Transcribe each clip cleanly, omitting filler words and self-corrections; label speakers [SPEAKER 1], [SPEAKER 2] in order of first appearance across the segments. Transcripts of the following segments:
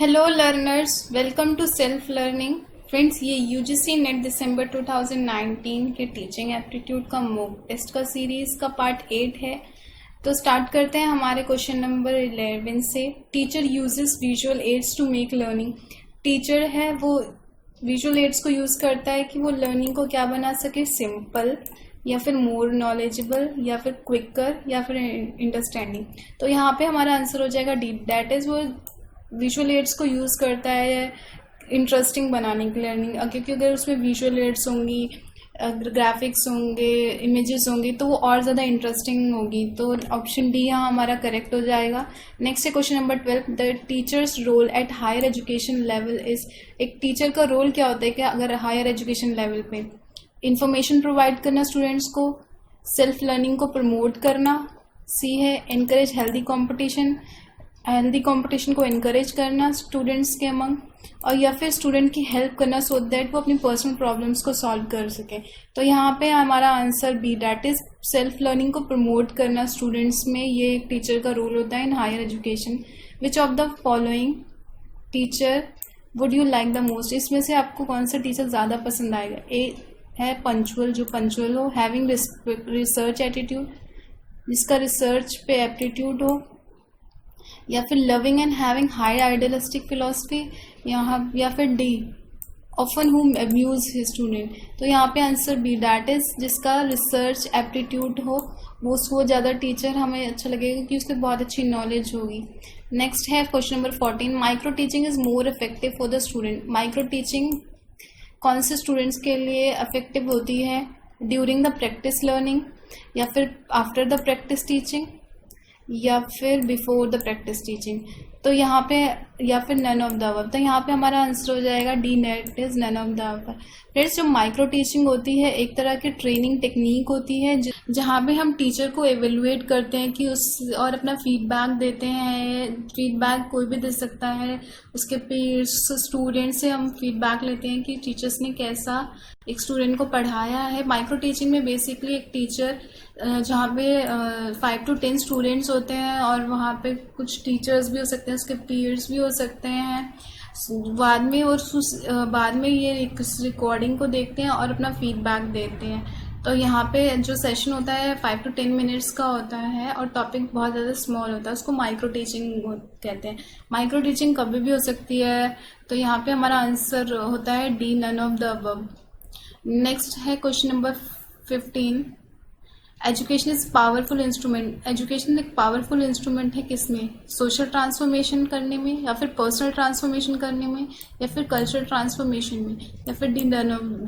[SPEAKER 1] Hello learners, welcome to self learning. Friends, ये UGC NET दिसंबर 2019 के टीचिंग एप्टीट्यूड का मॉक टेस्ट का सीरीज का पार्ट 8 है। तो स्टार्ट करते हैं हमारे क्वेश्चन नंबर 11 से। Teacher uses visual aids to make learning. Teacher है वो विजुअल एड्स को यूज करता है कि वो लर्निंग को क्या बना सके, सिंपल या फिर मोर नॉलेजेबल या फिर क्विकर या फिर अंडरस्टैंडिंग। तो यहाँ पे हमारा आंसर हो जाएगा डी, दैट इज वो विजुअल एड्स को यूज़ करता है इंटरेस्टिंग बनाने की लर्निंग, क्योंकि अगर उसमें विजुअल एड्स होंगी, ग्राफिक्स होंगे, इमेजेस होंगी तो वो और ज़्यादा इंटरेस्टिंग होगी। तो ऑप्शन डी यहाँ हमारा करेक्ट हो जाएगा। नेक्स्ट है question number 12, the teachers role at higher education level is. एक टीचर का रोल क्या होता है कि अगर हायर एजुकेशन लेवल पे इंफॉर्मेशन प्रोवाइड करना स्टूडेंट्स को, सेल्फ लर्निंग को प्रमोट करना, सी है encourage healthy competition, healthy competition को एनकरेज करना स्टूडेंट्स के अमंग, और या फिर स्टूडेंट की हेल्प करना सो दैट वो अपनी पर्सनल प्रॉब्लम्स को सॉल्व कर सके। तो यहाँ पे हमारा answer B, that is self learning को प्रमोट करना स्टूडेंट्स में, ये एक टीचर का रोल होता है in higher education. Which of the following teacher would you like the most. इसमें से आपको कौन सा टीचर ज़्यादा पसंद आएगा। ए है पंचुअल, जो पंचुअल हो, हैविंग रिसर्च एटीट्यूड, जिसका रिसर्च पे एप्टीट्यूड हो, या फिर loving and having high idealistic philosophy, या फिर D often who abuse his student. तो यहाँ पे आंसर बी, दैट इज जिसका रिसर्च एप्टीट्यूड हो वो ज़्यादा टीचर हमें अच्छा लगेगा क्योंकि उसको बहुत अच्छी नॉलेज होगी। नेक्स्ट है question number 14, micro teaching is more effective for the student. Micro teaching कौन से स्टूडेंट्स के लिए इफेक्टिव होती है, ड्यूरिंग द प्रैक्टिस लर्निंग, या फिर आफ्टर द प्रैक्टिस टीचिंग, या फिर बिफोर द प्रैक्टिस टीचिंग। तो यहाँ पे या फिर नन ऑफ द अबव। तो यहाँ पे हमारा आंसर हो जाएगा D, that is none of the above. Friends, जो माइक्रो टीचिंग होती है एक तरह की ट्रेनिंग टेक्निक होती है जहाँ पे हम टीचर को एवेलुएट करते हैं कि उस और अपना फीडबैक देते हैं। फीडबैक कोई भी दे सकता है, उसके पीयर्स स्टूडेंट से हम फीडबैक लेते हैं कि टीचर्स ने कैसा एक स्टूडेंट को पढ़ाया है। माइक्रो टीचिंग में बेसिकली एक टीचर जहाँ पे 5 to 10 स्टूडेंट्स होते हैं और वहाँ पे कुछ टीचर्स भी हो सकते हैं, उसके पीयर्स भी हो सकते हैं बाद में, और बाद में ये रिकॉर्डिंग को देखते हैं और अपना फीडबैक देते हैं। तो यहाँ पे जो सेशन होता है 5 to 10 मिनट्स का होता है और टॉपिक बहुत ज़्यादा स्मॉल होता है, उसको माइक्रो टीचिंग कहते हैं। माइक्रो टीचिंग कभी भी हो सकती है। तो यहाँ पे हमारा आंसर होता है D, none of the above. Next है question number 15, education is powerful instrument. Education एक पावरफुल इंस्ट्रूमेंट है किसमें, सोशल ट्रांसफॉर्मेशन करने में, या फिर पर्सनल ट्रांसफॉर्मेशन करने में, या फिर कल्चरल ट्रांसफॉर्मेशन में, या फिर D,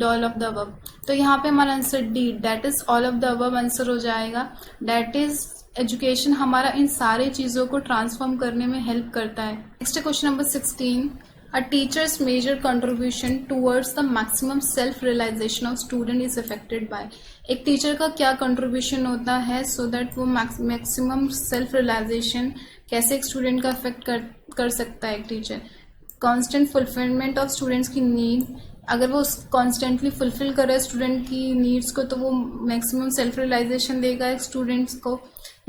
[SPEAKER 1] all of the above. तो यहाँ पे हमारा answer D, that is all of the above answer हो जाएगा। दैट इज एजुकेशन हमारा इन सारे चीज़ों को ट्रांसफॉर्म करने में हेल्प करता है। नेक्स्ट है question number 16, A teacher's major contribution towards the maximum self-realization of student is affected by। एक टीचर का क्या कंट्रीब्यूशन होता है सो दैट वो मैक्सिमम सेल्फ रियलाइजेशन कैसे एक स्टूडेंट का अफेक्ट कर सकता है। एक teacher constant fulfilment of students की नीड, अगर वो कॉन्स्टेंटली फुलफिल करे स्टूडेंट की नीड्स को तो वो मैक्सिमम सेल्फ रियलाइजेशन देगा एक स्टूडेंट्स को,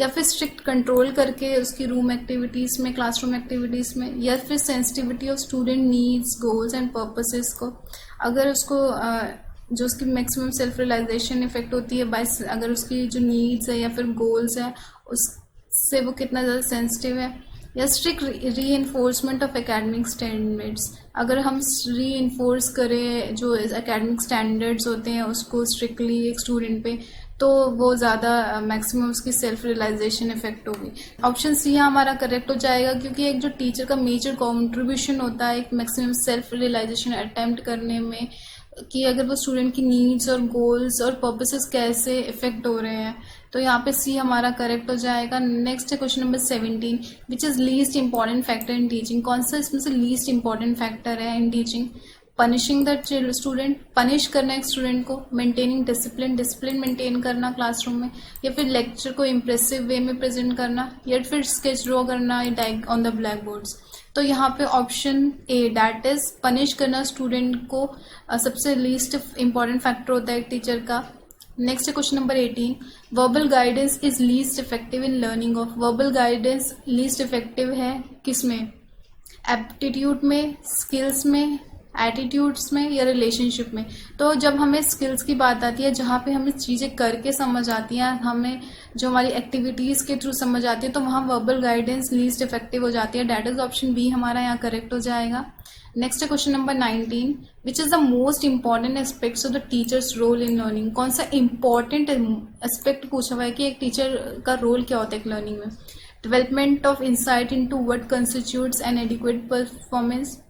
[SPEAKER 1] या फिर स्ट्रिक्ट कंट्रोल करके उसकी रूम एक्टिविटीज़ में, क्लासरूम एक्टिविटीज़ में, या फिर sensitivity of student needs, goals and purposes को, अगर उसको जो उसकी मैक्सिमम सेल्फ रियलाइजेशन इफेक्ट होती है बाय अगर उसकी जो नीड्स है या फिर गोल्स है उससे वो कितना ज़्यादा सेंसिटिव है, या स्ट्रिक्ट री इन्फोर्समेंट ऑफ एकेडमिक स्टैंडर्ड्स, अगर हम री इन्फोर्स करें जो एकेडमिक स्टैंडर्ड्स होते हैं उसको स्ट्रिक्टली एक स्टूडेंट पे, तो वो ज़्यादा मैक्सिमम उसकी सेल्फ रियलाइजेशन इफेक्ट होगी। ऑप्शन सी हमारा करेक्ट हो जाएगा क्योंकि एक जो टीचर का मेजर कॉन्ट्रीब्यूशन होता है एक मैक्सिमम सेल्फ रियलाइजेशन अटेम्प्ट करने में, कि अगर वो स्टूडेंट की नीड्स और गोल्स और पर्पसेस कैसे इफेक्ट हो रहे हैं। तो यहाँ पे सी हमारा करेक्ट हो जाएगा। नेक्स्ट है question number 17, which is least important factor in teaching. कौन सा इसमें से लीस्ट इंपॉर्टेंट फैक्टर है in teaching. Punishing the student, punish करना एक स्टूडेंट को, मेंटेनिंग डिसिप्लिन, डिसिप्लिन मेंटेन करना क्लासरूम में, या फिर लेक्चर को इम्प्रेसिव वे में प्रेजेंट करना, या फिर स्केच ड्रॉ करना ऑन द ब्लैक बोर्ड्स। तो यहाँ पे option A, that is punish करना स्टूडेंट को सबसे लीस्ट इंपॉर्टेंट फैक्टर होता है एक टीचर का। नेक्स्ट है question number 18, verbal guidance is least effective in learning of. Verbal guidance least effective है किसमें, एप्टीट्यूड में, स्किल्स में, एटीट्यूड्स में या रिलेशनशिप में। तो जब हमें स्किल्स की बात आती है, जहाँ पे हमें चीज़ें करके समझ आती हैं, हमें जो हमारी एक्टिविटीज़ के थ्रू समझ आती है, तो वहाँ वर्बल गाइडेंस लीस्ट इफेक्टिव हो जाती है। डेट इज ऑप्शन बी हमारा यहाँ करेक्ट हो जाएगा। नेक्स्ट है question number 19, which is the most important aspects of the teachers role in learning. कौन सा इंपॉर्टेंट एस्पेक्ट पूछा हुआ है कि एक टीचर का रोल क्या होता है एक लर्निंग में। Development of insight into what constitutes an adequate performance.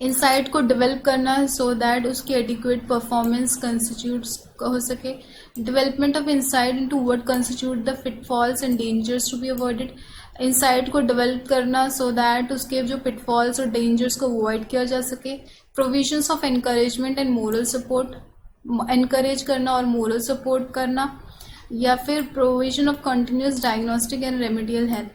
[SPEAKER 1] Insight को डेवलप करना सो दैट उसकी एडिक्वेट परफॉर्मेंस कंस्टिट्यूट्स हो सके। Development of insight into what constitute the pitfalls and dangers to be avoided. Insight को develop करना so that उसके जो pitfalls और डेंजर्स को अवॉइड किया जा सके। Provisions of encouragement and moral support, encourage करना और मोरल सपोर्ट करना। या फिर provision of continuous diagnostic and remedial help.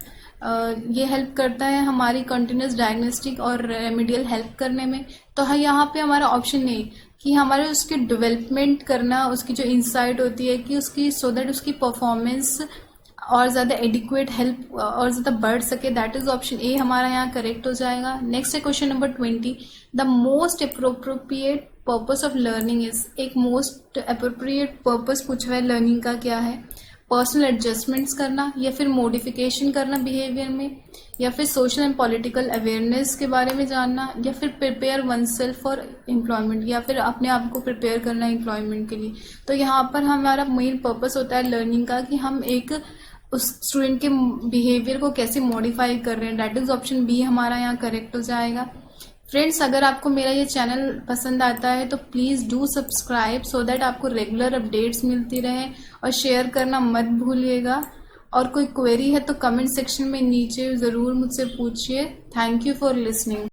[SPEAKER 1] ये हेल्प करता है हमारी कंटिन्यूस डायग्नोस्टिक और रेमेडियल हेल्प करने में। तो यहाँ पे हमारा ऑप्शन नहीं कि हमारे उसकी डेवलपमेंट करना, उसकी जो इंसाइट होती है कि उसकी सो दैट उसकी परफॉर्मेंस और ज़्यादा एडिक्वेट हेल्प और ज़्यादा बढ़ सके। दैट इज ऑप्शन ए हमारा यहाँ करेक्ट हो जाएगा। नेक्स्ट है question number 20, the most appropriate purpose of learning is. एक मोस्ट अप्रोप्रिएट पर्पस पूछा हुआ है लर्निंग का क्या है। पर्सनल एडजस्टमेंट्स करना, या फिर मॉडिफिकेशन करना बिहेवियर में, या फिर सोशल एंड पॉलिटिकल अवेयरनेस के बारे में जानना, या फिर prepare one self for employment, या फिर अपने आप को प्रिपेयर करना एम्प्लॉयमेंट के लिए। तो यहाँ पर हमारा मेन पर्पस होता है लर्निंग का कि हम एक उस स्टूडेंट के बिहेवियर को कैसे मॉडिफाई कर रहे हैं। दैट इज ऑप्शन बी हमारा यहाँ करेक्ट हो जाएगा। फ्रेंड्स, अगर आपको मेरा ये चैनल पसंद आता है तो please do subscribe so that आपको रेगुलर अपडेट्स मिलती रहे, और शेयर करना मत भूलिएगा। और कोई क्वेरी है तो कमेंट सेक्शन में नीचे ज़रूर मुझसे पूछिए। Thank you for listening.